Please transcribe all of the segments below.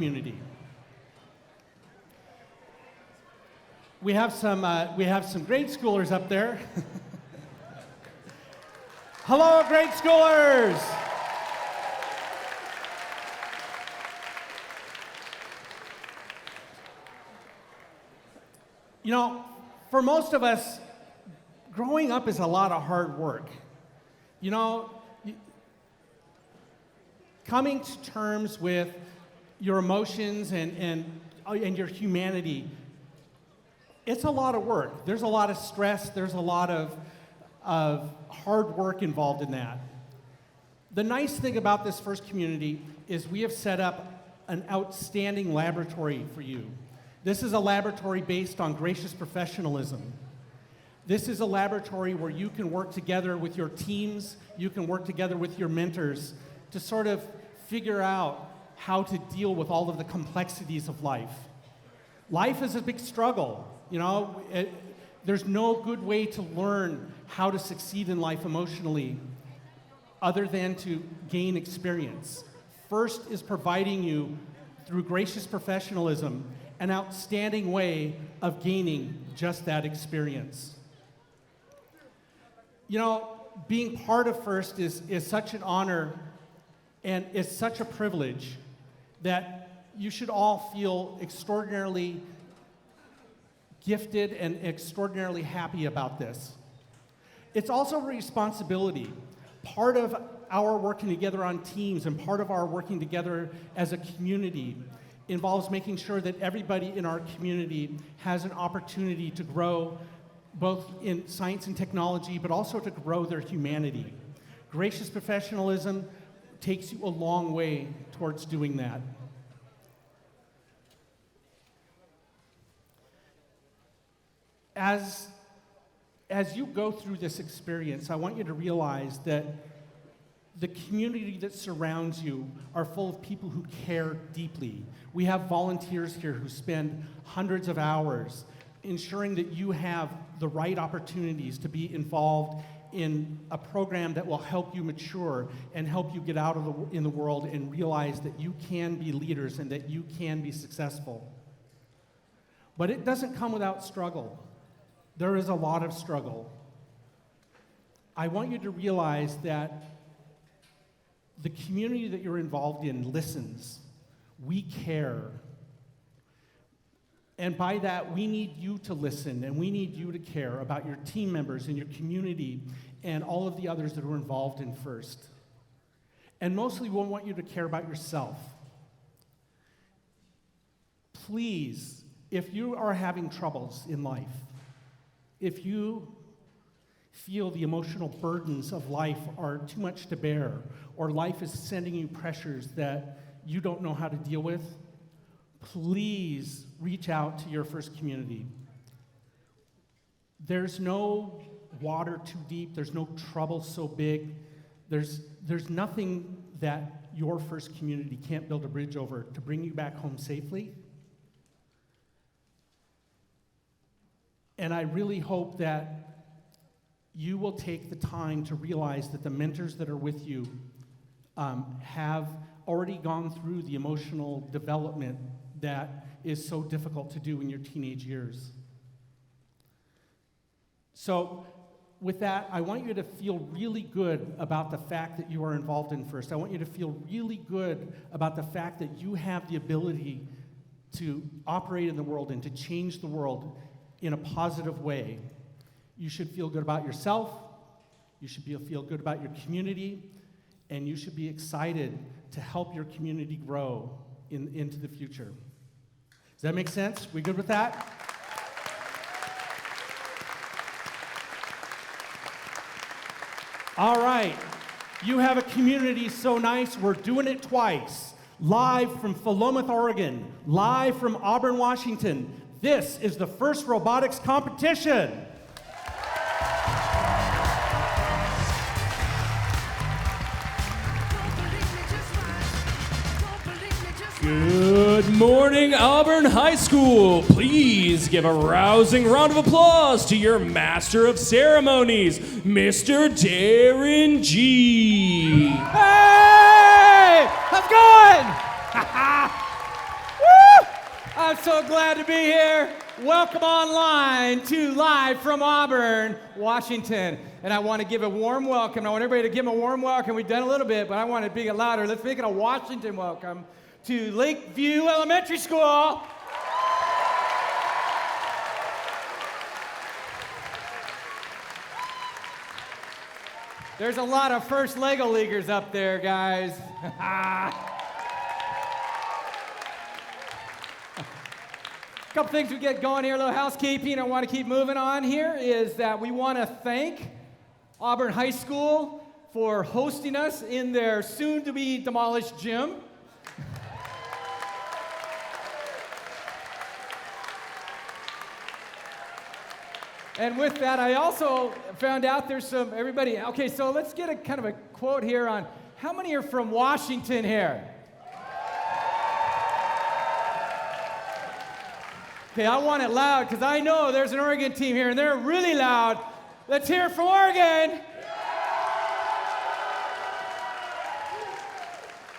community. We have some grade schoolers up there. Hello, grade schoolers! You know, for most of us, growing up is a lot of hard work. You know, coming to terms with your emotions and your humanity, it's a lot of work. There's a lot of stress. There's a lot of hard work involved in that. The nice thing about this first community is we have set up an outstanding laboratory for you. This is a laboratory based on gracious professionalism. This is a laboratory where you can work together with your teams, you can work together with your mentors to sort of figure out how to deal with all of the complexities of life. Life is a big struggle, you know. There's no good way to learn how to succeed in life emotionally other than to gain experience. FIRST is providing you, through gracious professionalism, an outstanding way of gaining just that experience. You know, being part of FIRST is such an honor and it's such a privilege that you should all feel extraordinarily gifted and extraordinarily happy about this. It's also a responsibility. Part of our working together on teams and part of our working together as a community involves making sure that everybody in our community has an opportunity to grow both in science and technology, but also to grow their humanity. Gracious professionalism takes you a long way towards doing that. As you go through this experience, I want you to realize that the community that surrounds you are full of people who care deeply. We have volunteers here who spend hundreds of hours ensuring that you have the right opportunities to be involved in a program that will help you mature and help you get out in the world and realize that you can be leaders and that you can be successful. But it doesn't come without struggle. There is a lot of struggle. I want you to realize that the community that you're involved in listens. We care. And by that, we need you to listen, and we need you to care about your team members and your community and all of the others that are involved in FIRST. And mostly, we want you to care about yourself. Please, if you are having troubles in life, if you feel the emotional burdens of life are too much to bear, or life is sending you pressures that you don't know how to deal with, please reach out to your FIRST community. There's no water too deep, there's no trouble so big, there's nothing that your FIRST community can't build a bridge over to bring you back home safely. And I really hope that you will take the time to realize that the mentors that are with you have already gone through the emotional development that is so difficult to do in your teenage years. So with that, I want you to feel really good about the fact that you are involved in FIRST. I want you to feel really good about the fact that you have the ability to operate in the world and to change the world in a positive way. You should feel good about yourself, you should feel good about your community, and you should be excited to help your community grow into the future. Does that make sense? We good with that? All right. You have a community so nice, we're doing it twice. Live from Philomath, Oregon. Live from Auburn, Washington. This is the FIRST Robotics competition. Good morning, Auburn High School. Please give a rousing round of applause to your Master of Ceremonies, Mr. Darren G. Hey! How's it going? I'm so glad to be here. Welcome online to Live from Auburn, Washington. And I want to give a warm welcome. I want everybody to give them a warm welcome. We've done a little bit, but I want to make it louder. Let's make it a Washington welcome to Lakeview Elementary School. There's a lot of first Lego Leaguers up there, guys. A couple things we get going here, a little housekeeping. I want to keep moving on here is that we want to thank Auburn High School for hosting us in their soon-to-be demolished gym. And with that, I also found out there's some, everybody, okay, so let's get a kind of a quote here on how many are from Washington here? Okay, I want it loud because I know there's an Oregon team here and they're really loud. Let's hear it from Oregon.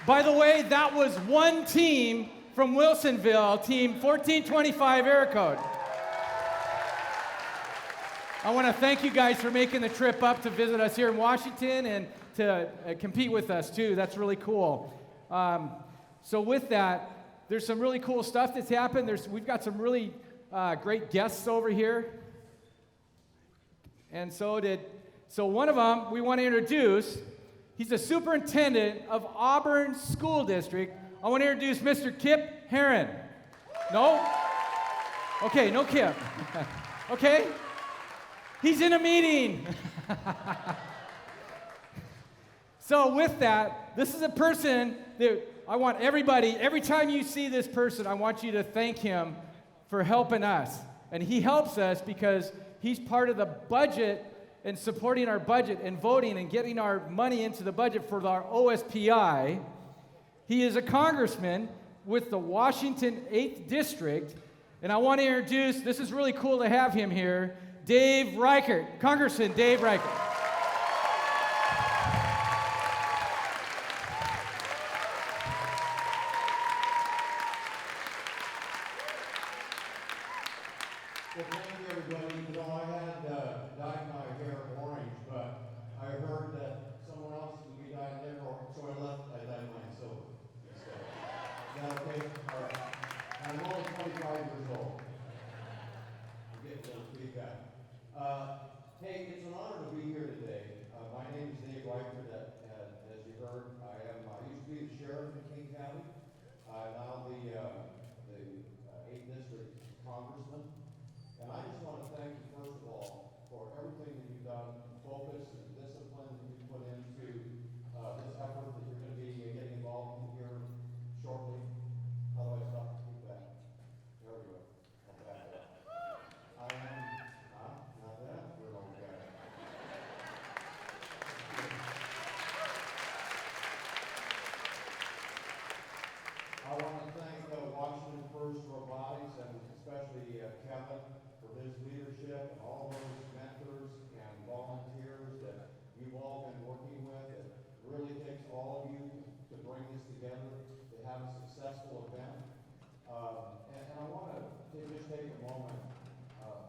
By the way, that was one team from Wilsonville, team 1425 Air Code. I want to thank you guys for making the trip up to visit us here in Washington and to compete with us too. That's really cool. So with that, there's some really cool stuff that's happened. We've got some really great guests over here. And so one of them we want to introduce. He's the superintendent of Auburn School District. I want to introduce Mr. Kip Herron. No? Okay, no Kip. Okay? He's in a meeting. So with that, this is a person that I want everybody, every time you see this person, I want you to thank him for helping us. And he helps us because he's part of the budget and supporting our budget and voting and getting our money into the budget for our OSPI. He is a congressman with the Washington 8th District. And I want to introduce, this is really cool to have him here, Dave Reichert, Congressman Dave Reichert. Well, thank you, everybody. You know, I had dyed my hair orange, but I heard that someone else would be dyeing their hair, so I dyed mine silver instead. Is that okay? All right. I'm only 25 years old. I'm getting a little pretty guy. Hey, it's an honor to be here today. My name is Dave Reichert. As you heard, I used to be the sheriff in King County. Now the 8th District Congressman. And I just want to thank you, first of all, for everything that you've done, focus and discipline that you've put into this effort that you're going to be getting involved in here shortly. How do I stop? Keep that. There we go. I'll back it up. I am, not that, we're okay. I want to thank Washington FIRST Robotics and especially Kevin for his leadership and all those mentors and volunteers that you've all been working with. It really takes all of you to bring this together to have a successful event. And I want to just take a moment,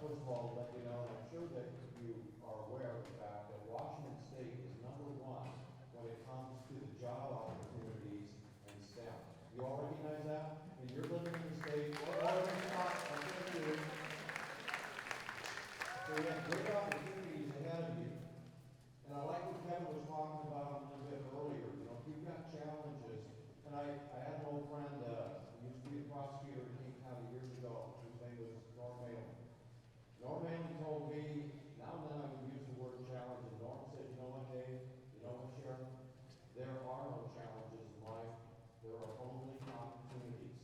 first of all, to let you know, I'm sure that you are aware of the fact that Washington State is #1 when it comes to the job opportunities in STEM. You all recognize that? And you're living in the state, so you have great opportunities ahead of you. And I like what Kevin was talking about a little bit earlier. You know, if you've got challenges, and I had an old friend who used to be a prosecutor in King County years ago, whose name was Norm Malin. Norm Malin told me, now and then I would use the word challenge, and Norm said, you know what, Dave? You know what, Sheriff? There are no challenges in life. There are only opportunities.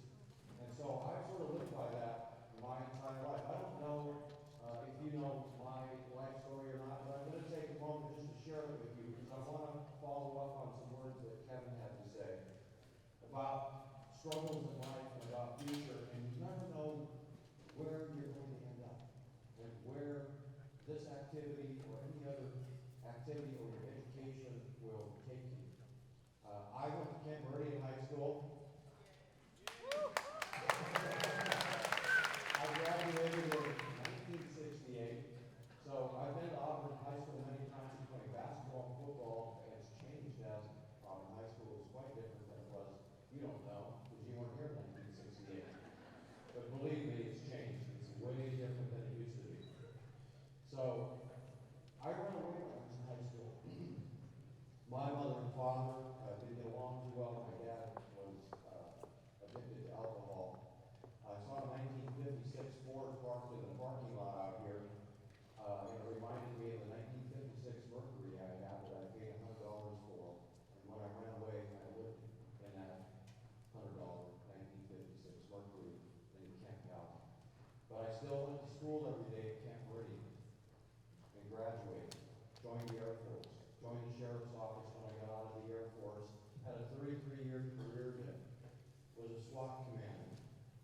And so I sort of lived by that my entire life. I don't know if you know my life story or not, but I'm going to take a moment just to share it with you because I want to follow up on some words that Kevin had to say about struggles in life and about future, and you never know where you're going to end up and where this activity or any other activity or your education will take you. I went to Camp Meridian High School. still went to school every day at Camp Meridian and graduated, joined the Air Force, joined the Sheriff's Office when I got out of the Air Force, had a 33-year career there, was a SWAT commander,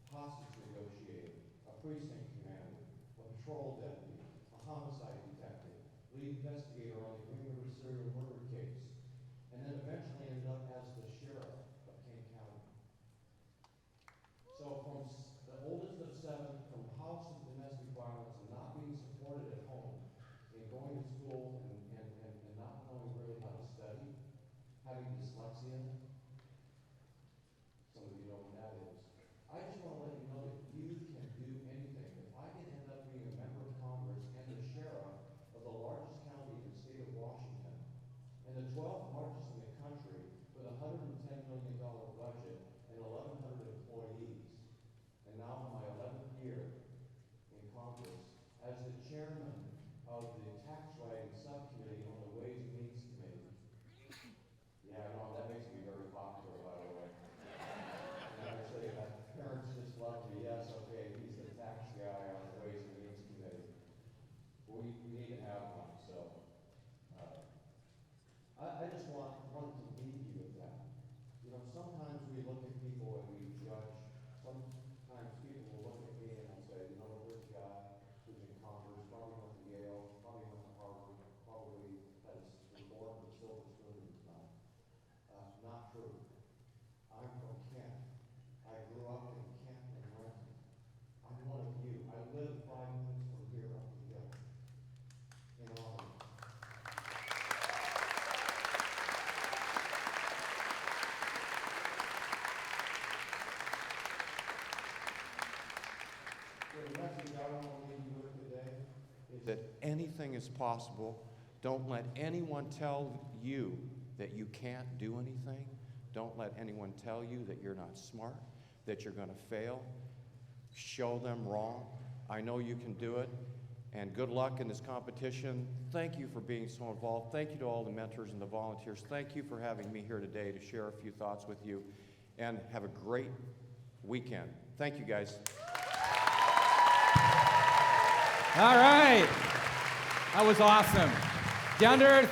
hostage negotiator, a precinct commander, a patrol deputy, a homicide detective, lead investigator on the Green River serial murder case, and then eventually ended up as the sheriff of Kane County. So from the oldest of 7, from house of domestic violence and not being supported at home, and going to school and not knowing really how to study, having dyslexia, some of you know what that is. I just want to let you know that you can do anything. If I can end up being a member of Congress and the sheriff of the largest county in the state of Washington, and the 12th largest in the country with a $110 million budget and 1,100 employees, and now in my 11th year in Congress as the chairman of the tax writing subcommittee on the Ways and Means Committee. Yeah, I know, that makes me very popular, by the way. And I say that parents just love me. Yes, okay, he's the tax guy on the Ways and Means Committee. We need to have one, so. I just wanted to leave you with that. You know, sometimes we look at people and we judge. Sometimes people will look at me and they'll say, you know what, this guy who's in Congress probably went to Yale, probably went to Harvard, probably has been born with a silver spoon in his mouth. Not true. I'm from Kent. I grew up in Kent and Renton. I'm one of you. I live 5 minutes from here up the hill in Auburn. The message I want to leave you with today is that anything is possible. Don't let anyone tell you that you can't do anything. Don't let anyone tell you that you're not smart, that you're going to fail. Show them wrong. I know you can do it. And good luck in this competition. Thank you for being so involved. Thank you to all the mentors and the volunteers. Thank you for having me here today to share a few thoughts with you. And have a great weekend. Thank you, guys. All right. That was awesome. Down to earth.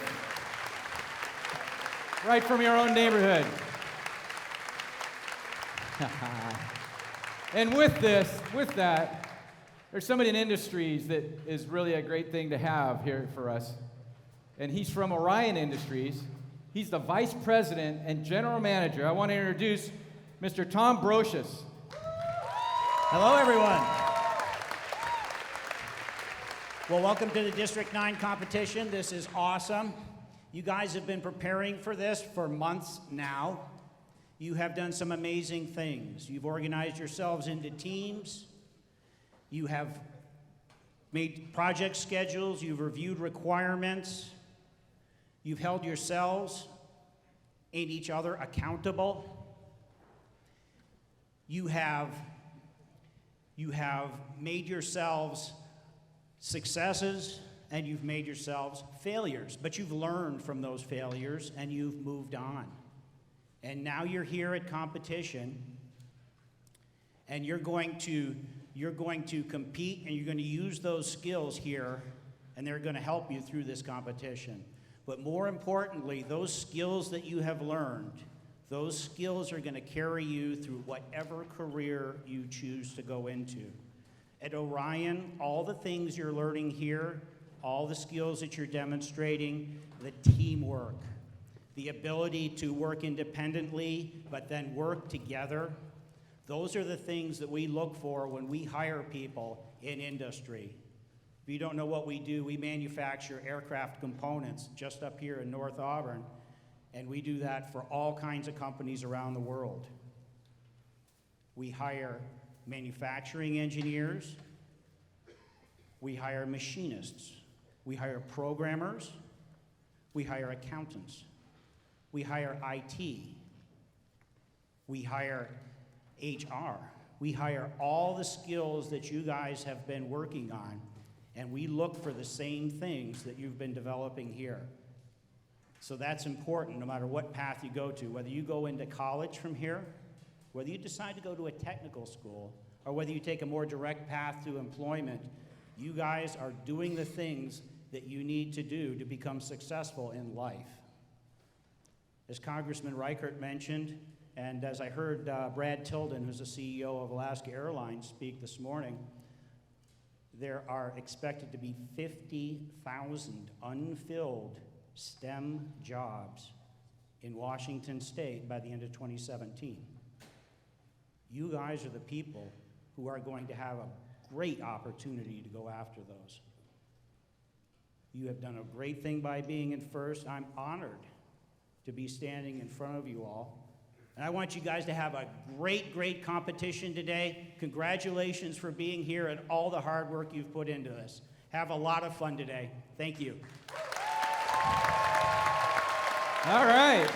Right from your own neighborhood. And with that, there's somebody in industries that is really a great thing to have here for us. And he's from Orion Industries. He's the vice president and general manager. I want to introduce Mr. Tom Brosius. Hello, everyone. Well, welcome to the District 9 competition. This is awesome. You guys have been preparing for this for months now. You have done some amazing things. You've organized yourselves into teams. You have made project schedules. You've reviewed requirements. You've held yourselves and each other accountable. You have made yourselves successes, and you've made yourselves failures, but you've learned from those failures and you've moved on. And now you're here at competition, and you're going to compete, and you're going to use those skills here, and they're going to help you through this competition. But more importantly, those skills that you have learned, those skills are going to carry you through whatever career you choose to go into. At Orion, all the things you're learning here, all the skills that you're demonstrating, the teamwork, the ability to work independently, but then work together, those are the things that we look for when we hire people in industry. If you don't know what we do, we manufacture aircraft components just up here in North Auburn, and we do that for all kinds of companies around the world. We hire manufacturing engineers, we hire machinists, we hire programmers, we hire accountants, we hire IT, we hire HR, we hire all the skills that you guys have been working on, and we look for the same things that you've been developing here. So that's important no matter what path you go to, whether you go into college from here, whether you decide to go to a technical school or whether you take a more direct path to employment, you guys are doing the things that you need to do to become successful in life. As Congressman Reichert mentioned, and as I heard Brad Tilden, who's the CEO of Alaska Airlines, speak this morning, there are expected to be 50,000 unfilled STEM jobs in Washington State by the end of 2017. You guys are the people who are going to have a great opportunity to go after those. You have done a great thing by being in FIRST. I'm honored to be standing in front of you all. And I want you guys to have a great, great competition today. Congratulations for being here and all the hard work you've put into this. Have a lot of fun today. Thank you. All right.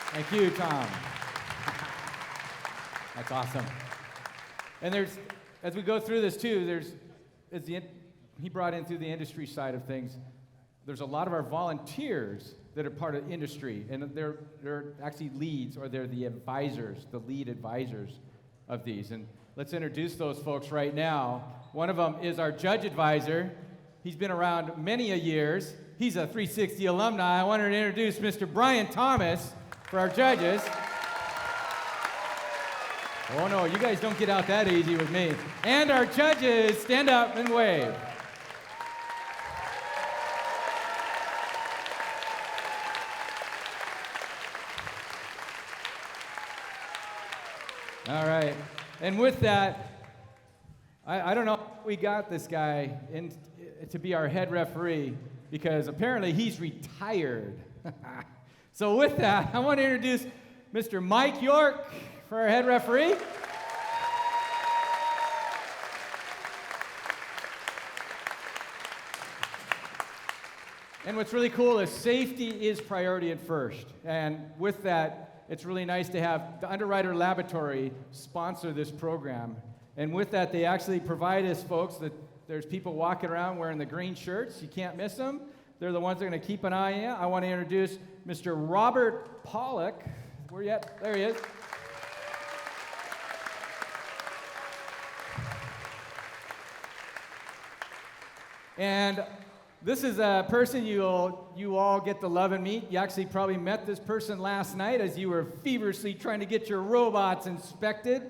Thank you, Tom. That's awesome. And there's, as we go through this too, he brought in through the industry side of things, there's a lot of our volunteers that are part of industry, and they're actually leads, or they're the advisors, the lead advisors of these. And let's introduce those folks right now. One of them is our judge advisor. He's been around many a years. He's a 360 alumni. I wanted to introduce Mr. Brian Thomas for our judges. Oh no, you guys don't get out that easy with me. And our judges, stand up and wave. All right, and with that, I don't know if we got this guy to be our head referee, because apparently he's retired. So with that, I want to introduce Mr. Mike York for our head referee. And what's really cool is safety is priority at FIRST. And with that, it's really nice to have the Underwriter Laboratory sponsor this program. And with that, they actually provide us folks that there's people walking around wearing the green shirts. You can't miss them. They're the ones that are going to keep an eye on you. I want to introduce Mr. Robert Pollock. Where you at? There he is. And this is a person you all get to love and meet. You actually probably met this person last night as you were feverishly trying to get your robots inspected.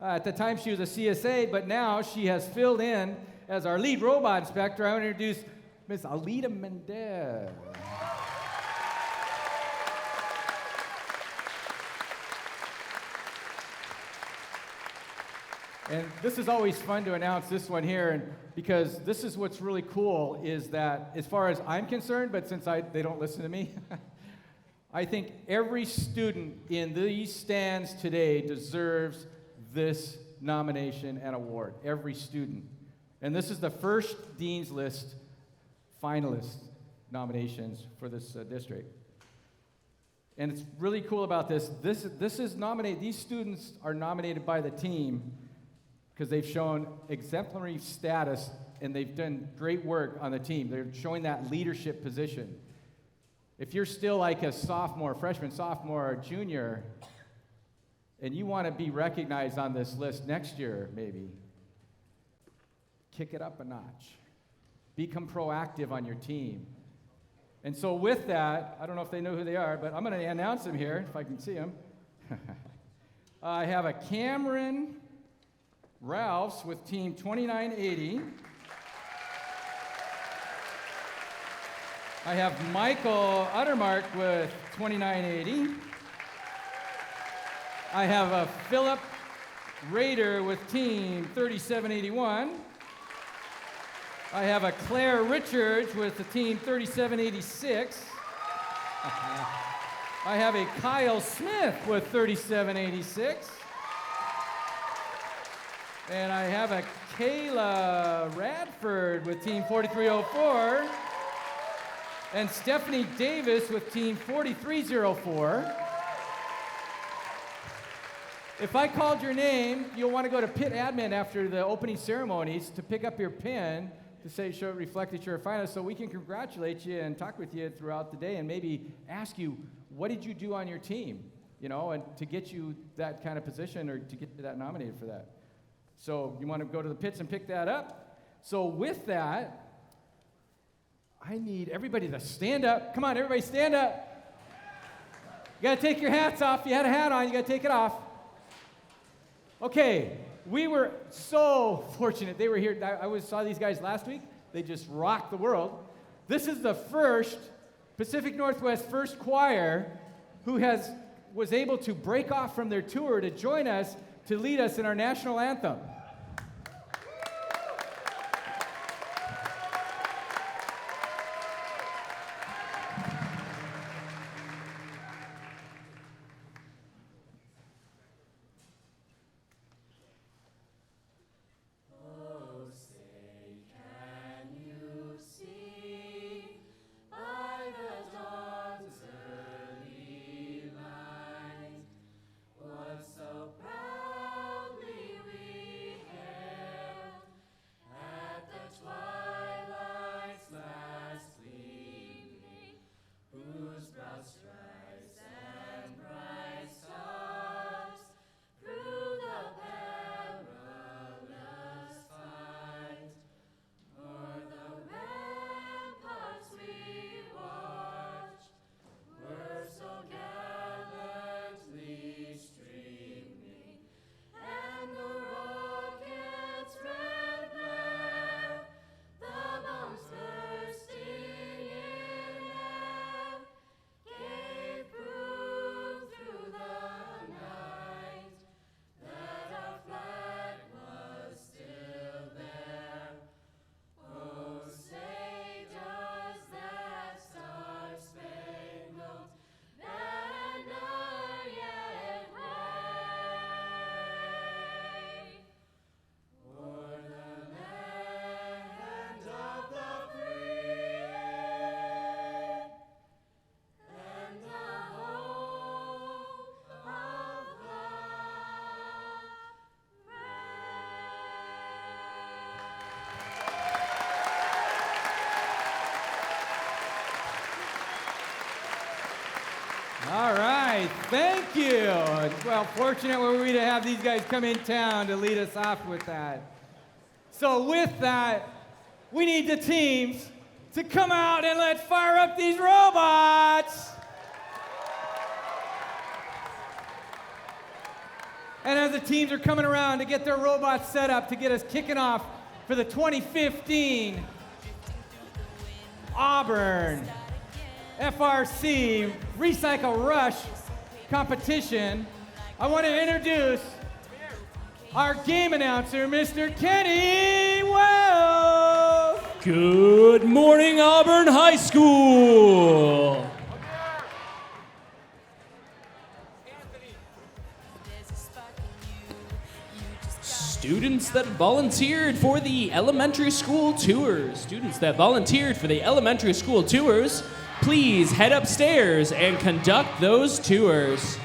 At the time, she was a CSA, but now she has filled in as our lead robot inspector. I want to introduce Miss Alita Mendez. And this is always fun to announce this one here, and because this is what's really cool is that, as far as I'm concerned, but since they don't listen to me, I think every student in these stands today deserves this nomination and award. Every student. And this is the first Dean's List finalist nominations for this district. And it's really cool about this. This is nominated. These students are nominated by the team because they've shown exemplary status and they've done great work on the team. They're showing that leadership position. If you're still like a sophomore, freshman, sophomore, or junior, and you want to be recognized on this list next year, maybe, kick it up a notch. Become proactive on your team. And so with that, I don't know if they know who they are, but I'm going to announce them here, if I can see them. I have a Cameron Ralphs with team 2980. I have Michael Uttermark with 2980. I have a Philip Rader with team 3781. I have a Claire Richards with the team 3786. I have a Kyle Smith with 3786. And I have a Kayla Radford with team 4304. And Stephanie Davis with team 4304. If I called your name, you'll want to go to Pit Admin after the opening ceremonies to pick up your pin to show it reflect that you're a finalist, so we can congratulate you and talk with you throughout the day and maybe ask you, what did you do on your team? you know, and to get you that kind of position or to get you that nominated for that. So you want to go to the pits and pick that up? So with that, I need everybody to stand up. Come on, everybody stand up. You got to take your hats off. You had a hat on, you got to take it off. Okay, we were so fortunate. They were here. I saw these guys last week. They just rocked the world. This is the first Pacific Northwest First Choir who was able to break off from their tour to join us to lead us in our national anthem. All right, thank you. Well, fortunate were we to have these guys come in town to lead us off with that. So with that, we need the teams to come out and let's fire up these robots. And as the teams are coming around to get their robots set up to get us kicking off for the 2015 Auburn FRC Recycle Rush competition, I want to introduce our game announcer, Mr. Kenny Wells. Good morning, Auburn High School. Students that volunteered for the elementary school tours. Please head upstairs and conduct those tours.